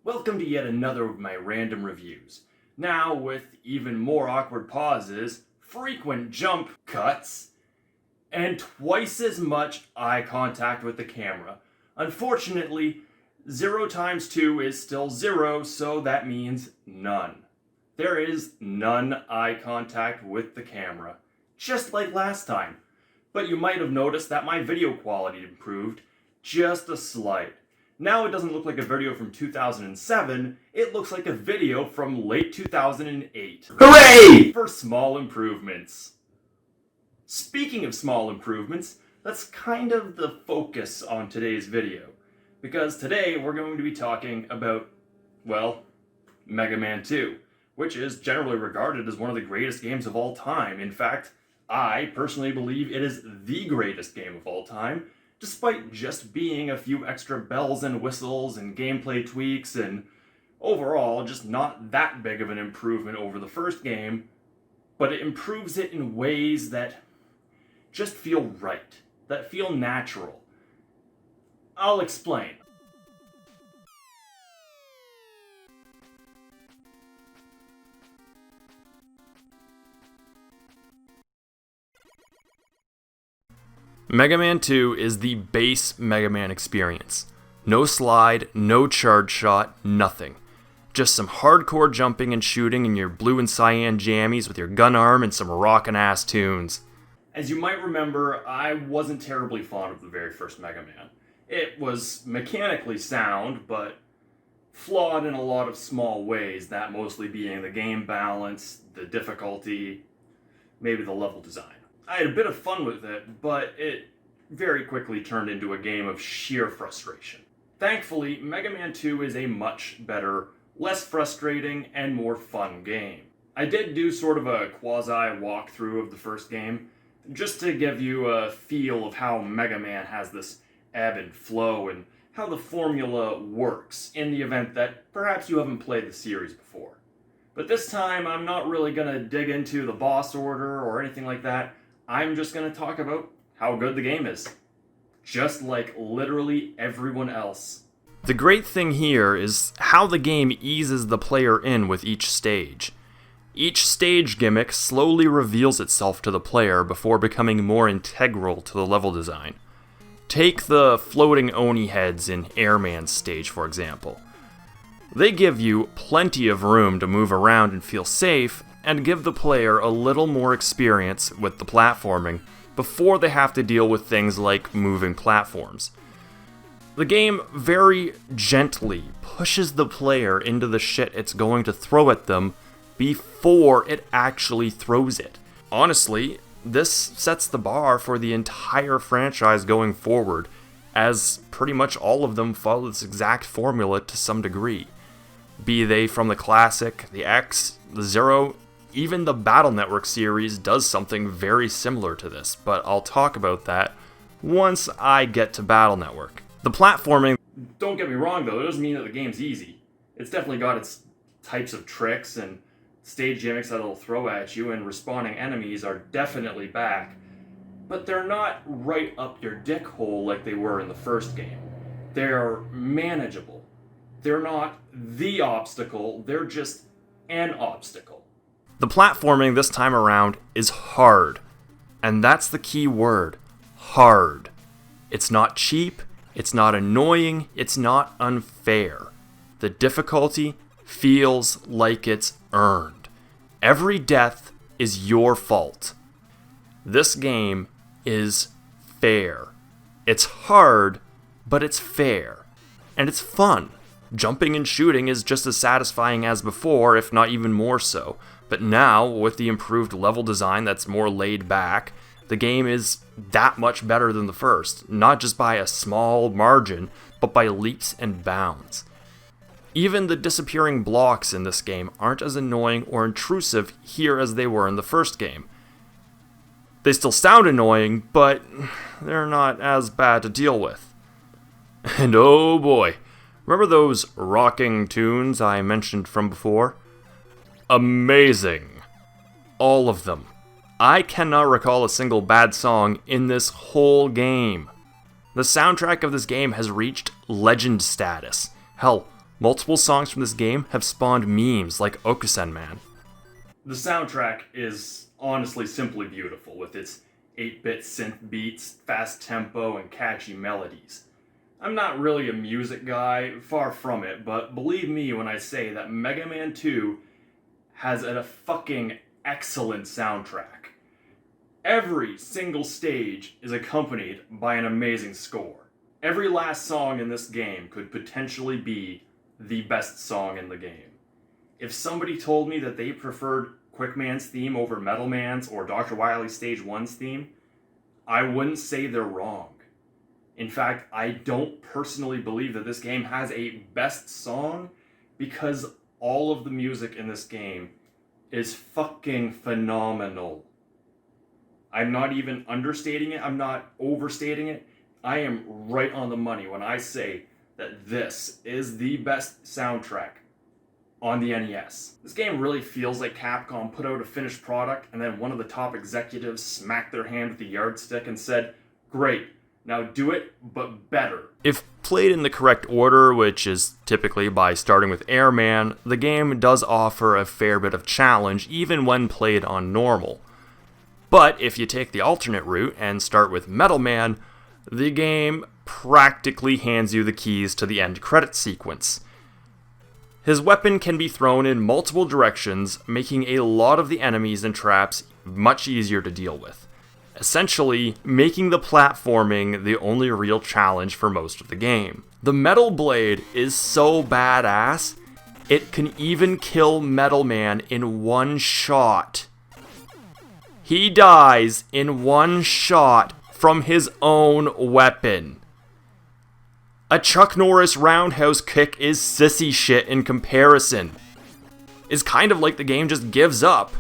Welcome to yet another of my random reviews. Now with even more awkward pauses, frequent jump cuts, and twice as much eye contact with the camera. Unfortunately, 0 times 2 is still 0, so that means none. There is none eye contact with the camera, just like last time. But you might have noticed that my video quality improved just a slight. Now it doesn't look like a video from 2007, it looks like a video from late 2008. Hooray! For small improvements. Speaking of small improvements, that's kind of the focus on today's video. Because today we're going to be talking about, well, Mega Man 2, which is generally regarded as one of the greatest games of all time. In fact, I personally believe it is the greatest game of all time, despite just being a few extra bells and whistles and gameplay tweaks and overall just not that big of an improvement over the first game, but it improves it in ways that just feel right, that feel natural. I'll explain. Mega Man 2 is the base Mega Man experience. No slide, no charge shot, nothing. Just some hardcore jumping and shooting in your blue and cyan jammies with your gun arm and some rockin' ass tunes. As you might remember, I wasn't terribly fond of the very first Mega Man. It was mechanically sound, but flawed in a lot of small ways, that mostly being the game balance, the difficulty, maybe the level design. I had a bit of fun with it, but it very quickly turned into a game of sheer frustration. Thankfully, Mega Man 2 is a much better, less frustrating, and more fun game. I did do sort of a quasi walkthrough of the first game, just to give you a feel of how Mega Man has this ebb and flow and how the formula works in the event that perhaps you haven't played the series before. But this time, I'm not really going to dig into the boss order or anything like that. I'm just going to talk about how good the game is. Just like literally everyone else. The great thing here is how the game eases the player in with each stage. Each stage gimmick slowly reveals itself to the player before becoming more integral to the level design. Take the floating Oni heads in Airman's stage, for example. They give you plenty of room to move around and feel safe, and give the player a little more experience with the platforming before they have to deal with things like moving platforms. The game very gently pushes the player into the shit it's going to throw at them before it actually throws it. Honestly, this sets the bar for the entire franchise going forward, as pretty much all of them follow this exact formula to some degree. Be they from the classic, the X, the Zero, even the Battle Network series does something very similar to this, but I'll talk about that once I get to Battle Network. The platforming, don't get me wrong though, it doesn't mean that the game's easy. It's definitely got its types of tricks and stage gimmicks that it'll throw at you, and respawning enemies are definitely back, but they're not right up your dick hole like they were in the first game. They're manageable. They're not the obstacle, they're just an obstacle. The platforming this time around is hard, and that's the key word, hard. It's not cheap, it's not annoying, it's not unfair. The difficulty feels like it's earned. Every death is your fault. This game is fair. It's hard, but it's fair. And it's fun. Jumping and shooting is just as satisfying as before, if not even more so. But now, with the improved level design that's more laid back, the game is that much better than the first, not just by a small margin, but by leaps and bounds. Even the disappearing blocks in this game aren't as annoying or intrusive here as they were in the first game. They still sound annoying, but they're not as bad to deal with. And oh boy, remember those rocking tunes I mentioned from before? Amazing. All of them. I cannot recall a single bad song in this whole game. The soundtrack of this game has reached legend status. Hell, Multiple songs from this game have spawned memes like Okusen Man. The soundtrack is honestly simply beautiful, with its 8-bit synth beats, fast tempo, and catchy melodies. I'm not really a music guy, far from it, but believe me when I say that Mega Man 2 has a fucking excellent soundtrack. Every single stage is accompanied by an amazing score. Every last song in this game could potentially be the best song in the game. If somebody told me that they preferred Quickman's theme over Metal Man's or Dr. Wily's Stage 1's theme, I wouldn't say they're wrong. In fact, I don't personally believe that this game has a best song because all of the music in this game is fucking phenomenal. I'm not even understating it, I'm not overstating it. I am right on the money when I say that this is the best soundtrack on the NES. This game really feels like Capcom put out a finished product and then one of the top executives smacked their hand with the yardstick and said, "Great, now do it, but better." If played in the correct order, which is typically by starting with Airman, the game does offer a fair bit of challenge even when played on normal. But if you take the alternate route and start with Metal Man, the game practically hands you the keys to the end credit sequence. His weapon can be thrown in multiple directions, making a lot of the enemies and traps much easier to deal with, essentially making the platforming the only real challenge for most of the game. The Metal Blade is so badass, it can even kill Metal Man in one shot. He dies in one shot from his own weapon. A Chuck Norris roundhouse kick is sissy shit in comparison. It's kind of like the game just gives up,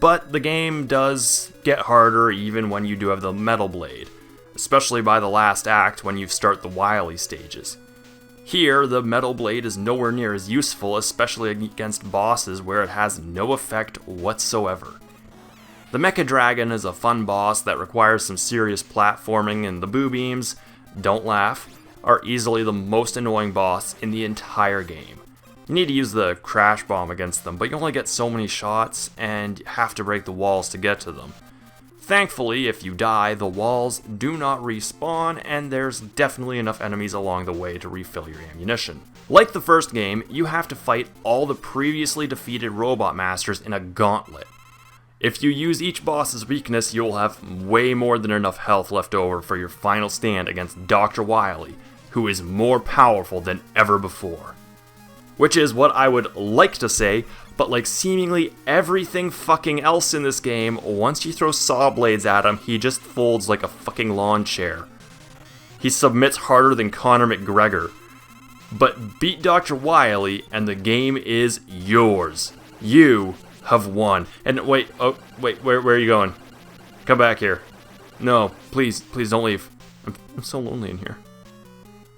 but the game does get harder even when you do have the Metal Blade, especially by the last act when you start the Wily stages. Here, the Metal Blade is nowhere near as useful, especially against bosses where it has no effect whatsoever. The Mecha Dragon is a fun boss that requires some serious platforming, and the Boo Beams, don't laugh, are easily the most annoying boss in the entire game. You need to use the Crash Bomb against them, but you only get so many shots, and you have to break the walls to get to them. Thankfully, if you die, the walls do not respawn, and there's definitely enough enemies along the way to refill your ammunition. Like the first game, you have to fight all the previously defeated Robot Masters in a gauntlet. If you use each boss's weakness, you'll have way more than enough health left over for your final stand against Dr. Wily, who is more powerful than ever before. Which is what I would like to say, but like seemingly everything fucking else in this game, once you throw saw blades at him, he just folds like a fucking lawn chair. He submits harder than Conor McGregor. But beat Dr. Wily and the game is yours. You have won. And wait, where are you going? Come back here. No, please don't leave. I'm so lonely in here.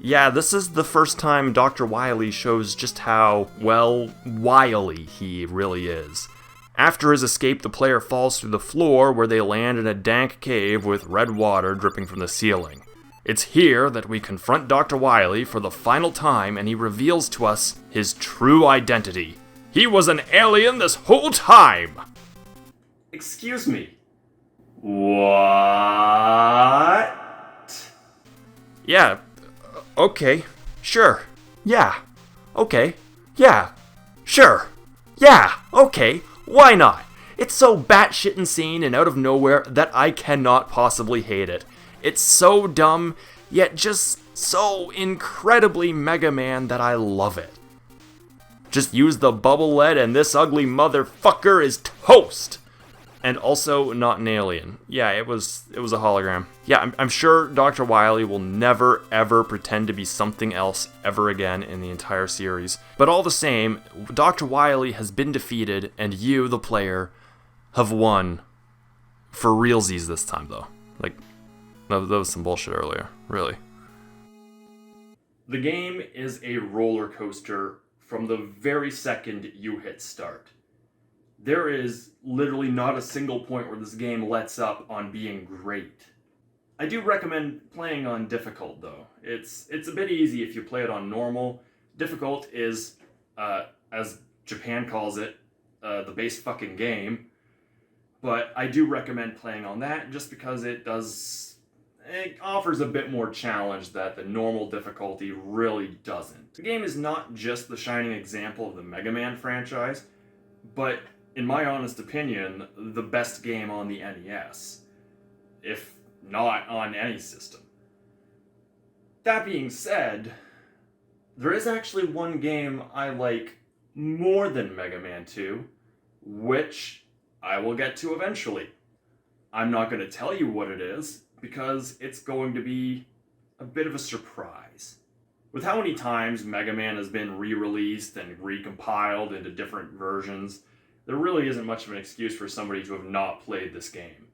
Yeah, this is the first time Dr. Wily shows just how, well, wily he really is. After his escape, the player falls through the floor where they land in a dank cave with red water dripping from the ceiling. It's here that we confront Dr. Wily for the final time and he reveals to us his true identity. He was an alien this whole time! Excuse me. What? Yeah. Okay, sure, yeah, okay, yeah, sure, yeah, okay, why not? It's so batshit insane and out of nowhere that I cannot possibly hate it. It's so dumb, yet just so incredibly Mega Man that I love it. Just use the bubble lead and this ugly motherfucker is toast! And also not an alien. Yeah, it was a hologram. Yeah, I'm sure Dr. Wily will never ever pretend to be something else ever again in the entire series. But all the same, Dr. Wily has been defeated and you, the player, have won. For realsies this time though. Like, that was some bullshit earlier, really. The game is a roller coaster from the very second you hit start. There is literally not a single point where this game lets up on being great. I do recommend playing on difficult though. It's a bit easy if you play it on normal, Difficult is, as Japan calls it, the base fucking game. But I do recommend playing on that just because it offers a bit more challenge that the normal difficulty really doesn't. The game is not just the shining example of the Mega Man franchise, but in my honest opinion, the best game on the NES, if not on any system. That being said, there is actually one game I like more than Mega Man 2, which I will get to eventually. I'm not going to tell you what it is, because it's going to be a bit of a surprise. With how many times Mega Man has been re-released and recompiled into different versions, there really isn't much of an excuse for somebody to have not played this game.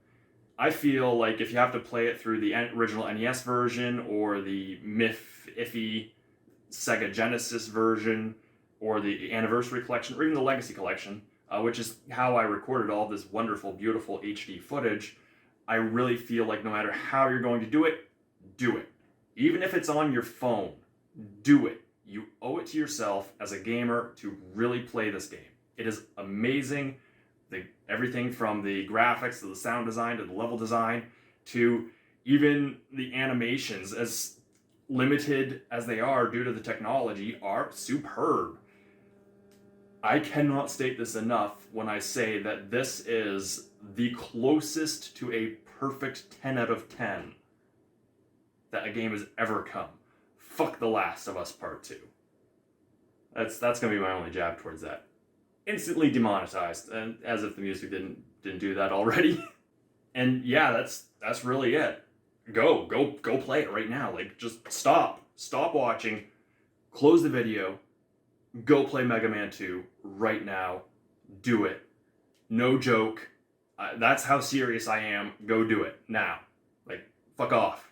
I feel like if you have to play it through the original NES version, or the iffy Sega Genesis version, or the Anniversary Collection, or even the Legacy Collection, which is how I recorded all this wonderful, beautiful HD footage, I really feel like no matter how you're going to do it, do it. Even if it's on your phone, do it. You owe it to yourself as a gamer to really play this game. It is amazing. Everything from the graphics to the sound design to the level design to even the animations, as limited as they are due to the technology, are superb. I cannot state this enough when I say that this is the closest to a perfect 10 out of 10 that a game has ever come. Fuck The Last of Us Part 2. That's going to be my only jab towards that. Instantly demonetized, and as if the music didn't do that already. And yeah, that's really it. Go play it right now. Like, just stop watching, close the video, go play Mega Man 2 right now. Do it. No joke. That's how serious I am. Go do it now. Like, fuck off.